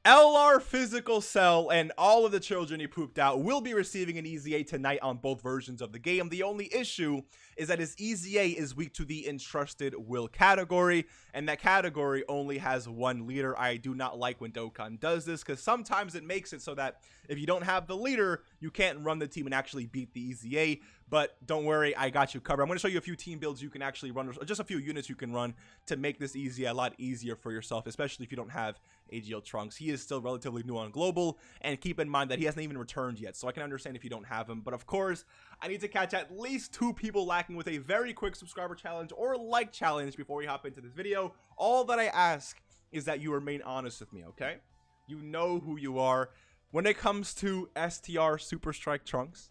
LR Physical Cell and all of the children he pooped out will be receiving an EZA tonight on both versions of the game. The only issue is that his EZA is weak to the Entrusted Will category, and that category only has one leader. I do not like when Dokkan does this, because sometimes it makes it so that if you don't have the leader, you can't run the team and actually beat the EZA. But don't worry, I got you covered. I'm going to show you a few team builds you can actually run, or just a few units you can run to make this EZA a lot easier for yourself, especially if you don't have AGL Trunks. He is still relatively new on Global, and keep in mind that he hasn't even returned yet, so I can understand if you don't have him. But of course, I need to catch at least 2 people lacking with a very quick subscriber challenge or like challenge before we hop into this video. All that I ask is that you remain honest with me, okay? You know who you are. When it comes to STR Super Strike Trunks,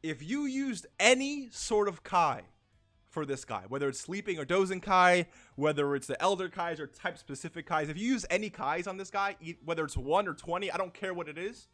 if you used any sort of Kai for this guy, whether it's sleeping or dozing Kai, whether it's the elder Kais or type specific Kais, if you use any Kais on this guy, whether it's 1 or 20, I don't care what it is,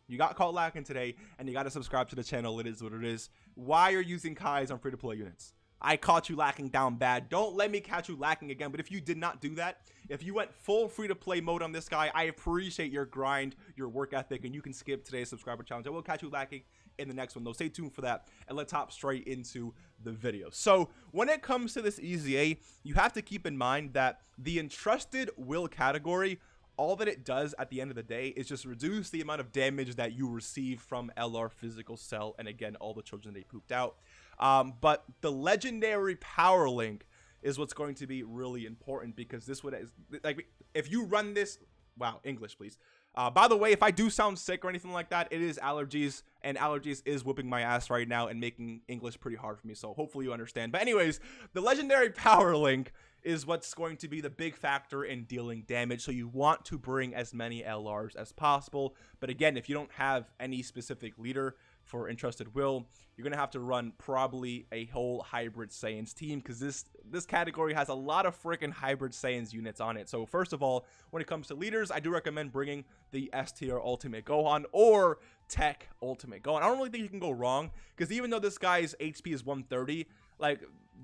you got caught lacking today, and you got to subscribe to the channel. It is what it is. Why are you using Kais on free-to-play units? I caught you lacking down bad. Don't let me catch you lacking again. But if you did not do that, if you went full free-to-play mode on this guy, I appreciate your grind, your work ethic, and you can skip today's subscriber challenge. I will catch you lacking in the next one, though. Stay tuned for that, and let's hop straight into the video. So when it comes to this EZA, you have to keep in mind that the Entrusted Will category, all that it does at the end of the day is just reduce the amount of damage that you receive from LR Physical Cell, and again, all the children they pooped out. But the legendary power link is what's going to be really important, because this would, like, if you run this, wow, English please. By the way, if I do sound sick or anything like that, it is allergies, and allergies is whooping my ass right now and making English pretty hard for me, so hopefully you understand. But anyways, the legendary power link is what's going to be the big factor in dealing damage, so you want to bring as many LRs as possible. But again, if you don't have any specific leader for Entrusted Will, you're gonna have to run probably a whole hybrid Saiyans team, because this category has a lot of freaking hybrid Saiyans units on it. So first of all, when it comes to leaders, I do recommend bringing the S-tier Ultimate Gohan or Tech Ultimate Gohan. I don't really think you can go wrong, because even though this guy's HP is 130, like,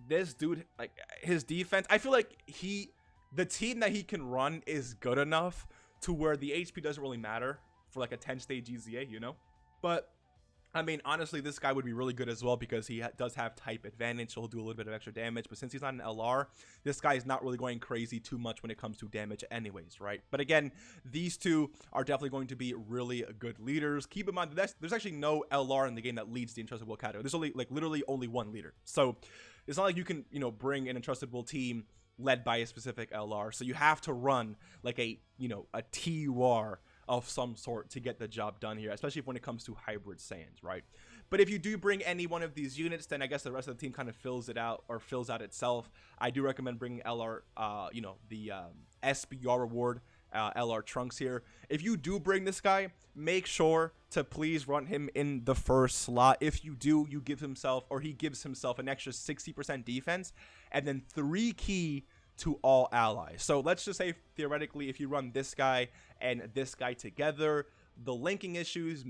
this dude, like, his defense, I feel like the team that he can run is good enough to where the HP doesn't really matter for like a 10-stage EZA, you know? But I mean, honestly, this guy would be really good as well, because he does have type advantage, so he'll do a little bit of extra damage. But since he's not an LR, this guy is not really going crazy too much when it comes to damage anyways, right? But again, these two are definitely going to be really good leaders. Keep in mind that there's actually no LR in the game that leads the Entrusted Will category. There's only, like, literally only one leader. So it's not like you can, you know, bring an Entrusted Will team led by a specific LR. So you have to run like a, you know, a TUR of some sort to get the job done here, especially when it comes to hybrid Saiyans, right? But if you do bring any one of these units, then I guess the rest of the team kind of fills it out, or fills out itself. I do recommend bringing LR, you know, the SBR reward, LR Trunks here. If you do bring this guy, make sure to please run him in the first slot. If you do, you give himself, or he gives himself, an extra 60% defense, and then 3 key to all allies. So let's just say, theoretically, if you run this guy and this guy together, the linking issues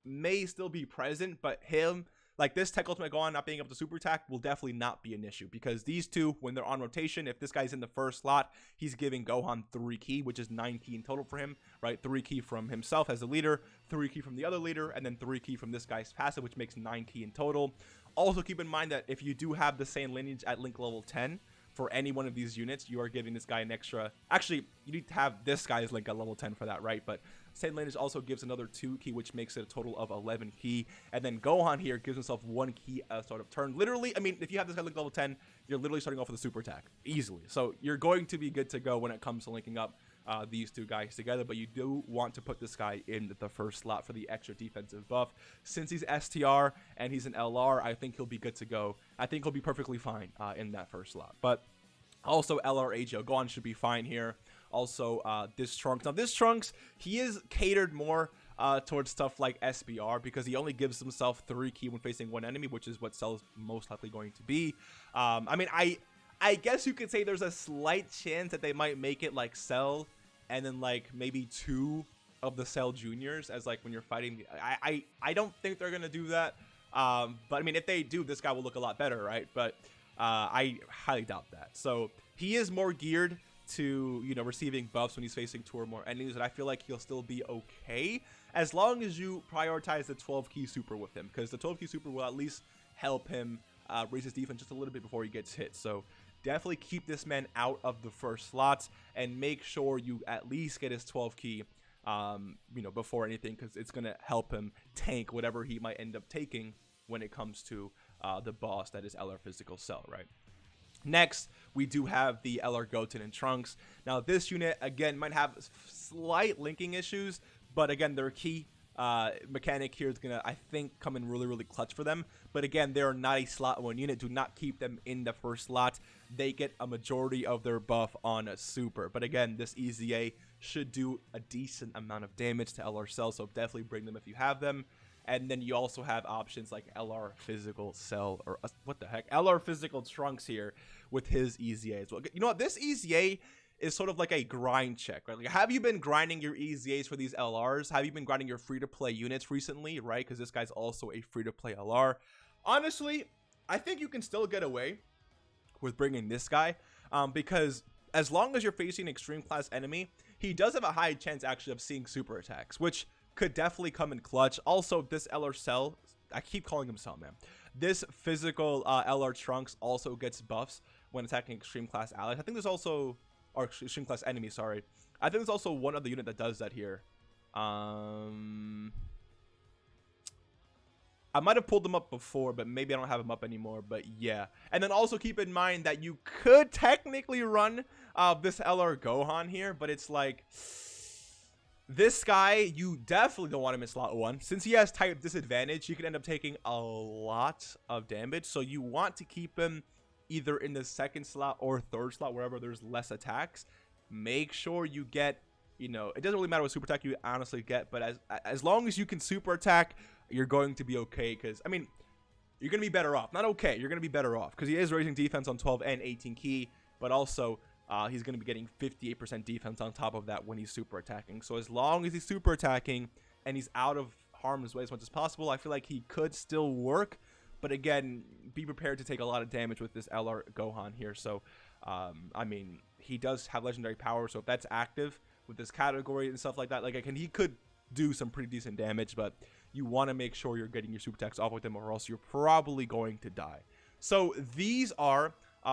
may still be present, but him, like this Tech Ultimate Gohan not being able to super attack, will definitely not be an issue, because these two, when they're on rotation, if this guy's in the first slot, he's giving Gohan 3 key, which is 9 key in total for him, right? 3 key from himself as a leader, 3 key from the other leader, and then 3 key from this guy's passive, which makes 9 key in total. Also keep in mind that if you do have the same lineage at link level 10, for any one of these units, you are giving this guy an extra, actually, you need to have this guy's link at level 10 for that, right? But same lineage also gives another 2 key, which makes it a total of 11 key. And then Gohan here gives himself 1 key at the start of turn. Literally, I mean, if you have this guy link level 10, you're literally starting off with a super attack easily. So you're going to be good to go when it comes to linking up these two guys together, but you do want to put this guy in the first slot for the extra defensive buff. Since he's STR and he's an LR, I think he'll be good to go. I think he'll be perfectly fine in that first slot. But also LR AGL Gohan should be fine here. Also this Trunks, now this Trunks, he is catered more towards stuff like SBR, because he only gives himself 3 key when facing one enemy, which is what Cell's most likely going to be. I mean, I guess you could say there's a slight chance that they might make it like Cell, and then like maybe 2 of the Cell juniors, as like when you're fighting. I don't think they're gonna do that, but I mean, if they do, this guy will look a lot better, right? But I highly doubt that. So he is more geared to, you know, receiving buffs when he's facing 2 or more enemies, and I feel like he'll still be okay as long as you prioritize the 12 key super with him, because the 12 key super will at least help him raise his defense just a little bit before he gets hit. So definitely keep this man out of the first slots and make sure you at least get his 12 key you know, before anything, because it's gonna help him tank whatever he might end up taking when it comes to the boss that is LR Physical Cell, right? Next, we do have the LR Goten and Trunks. Now, this unit, again, might have slight linking issues, but again, their key mechanic here is gonna, I think, come in really, really clutch for them. But again, they're not a slot 1 unit. Do not keep them in the first slot. They get a majority of their buff on a super. But again, this EZA should do a decent amount of damage to LR Cell, so definitely bring them if you have them. And then you also have options like LR Physical Cell, or what the heck, LR Physical Trunks here with his EZA as well. You know what, this EZA is sort of like a grind check, right? Like, have you been grinding your EZAs for these LRs? Have you been grinding your free-to-play units recently, right? Because this guy's also a free-to-play LR. Honestly, I think you can still get away with bringing this guy, because as long as you're facing an extreme class enemy, he does have a high chance actually of seeing super attacks, which could definitely come in clutch. Also, this LR Cell, I keep calling him Cell, man. This physical LR Trunks also gets buffs when attacking extreme class allies. I think there's also, or extreme class enemies, sorry. I think there's also one other unit that does that here. I might have pulled them up before, but maybe I don't have them up anymore. But yeah. And then also keep in mind that you could technically run this LR Gohan here, but it's like, this guy, you definitely don't want him in slot 1. Since he has type disadvantage, he could end up taking a lot of damage. So you want to keep him either in the 2nd slot or 3rd slot, wherever there's less attacks. Make sure you get, you know, it doesn't really matter what super attack you honestly get, but as long as you can super attack, you're going to be okay. Because, I mean, you're going to be better off. Not okay, you're going to be better off, because he is raising defense on 12 and 18 key, but also he's going to be getting 58% defense on top of that when he's super attacking. So as long as he's super attacking and he's out of harm's way as much as possible, I feel like he could still work. But again, be prepared to take a lot of damage with this LR Gohan here. So, I mean, he does have legendary power. So if that's active with this category and stuff like that, like, he could do some pretty decent damage. But you want to make sure you're getting your super attacks off with him, or else you're probably going to die. So these are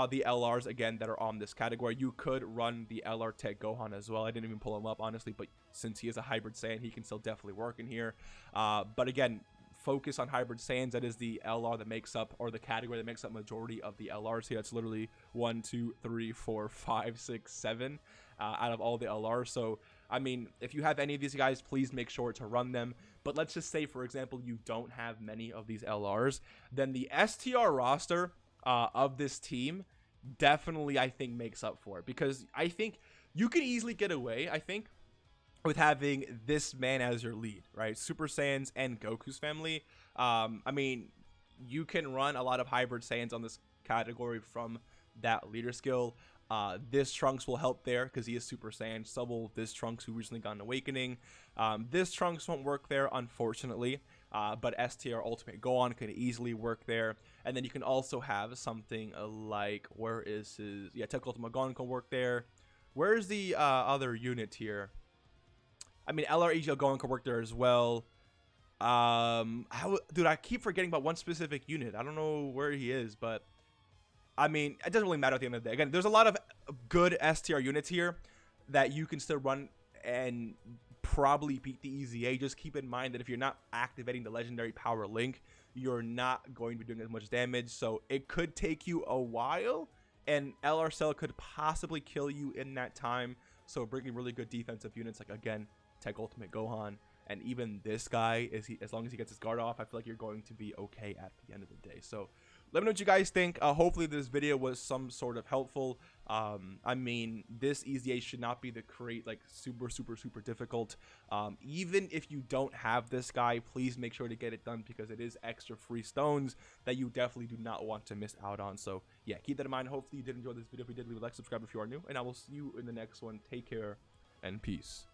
the LRs, again, that are on this category. You could run the LR Tech Gohan as well. I didn't even pull him up, honestly, but since he is a hybrid Saiyan, he can still definitely work in here. But again, focus on hybrid Saiyans. That is the LR that makes up, or the category that makes up majority of the LRs here. It's literally 1, 2, 3, 4, 5, 6, 7 out of all the LRs. So, I mean, if you have any of these guys, please make sure to run them. But let's just say, for example, you don't have many of these LRs, then the STR roster of this team definitely, I think, makes up for it, because I think you can easily get away, I think, with having this man as your lead, right? Super Saiyans and Goku's family. I mean, you can run a lot of hybrid Saiyans on this category from that leader skill. This Trunks will help there because he is Super Saiyan. So will this Trunks, who recently got an awakening. This Trunks won't work there, unfortunately. But STR Ultimate Gohan can easily work there. And then you can also have something like, where is his, yeah, Tech Ultimate Gohan can work there. Where's the other unit here? I mean, LR AGL Gohan can work there as well. Dude, I keep forgetting about one specific unit. I don't know where he is, but I mean, it doesn't really matter at the end of the day. Again, there's a lot of good STR units here that you can still run and probably beat the EZA. Just keep in mind that if you're not activating the legendary power link, you're not going to be doing as much damage. So it could take you a while, and LR Cell could possibly kill you in that time. So bringing really good defensive units, like, again, Tech Ultimate Gohan, and even this guy, as long as he gets his guard off, I feel like you're going to be okay at the end of the day. So let me know what you guys think. Hopefully this video was some sort of helpful. I mean, this EZA should not be the like super difficult. Even if you don't have this guy, please make sure to get it done, because it is extra free stones that you definitely do not want to miss out on. So yeah, keep that in mind. Hopefully you did enjoy this video. If you did, leave a like, subscribe if you are new, and I will see you in the next one. Take care and peace.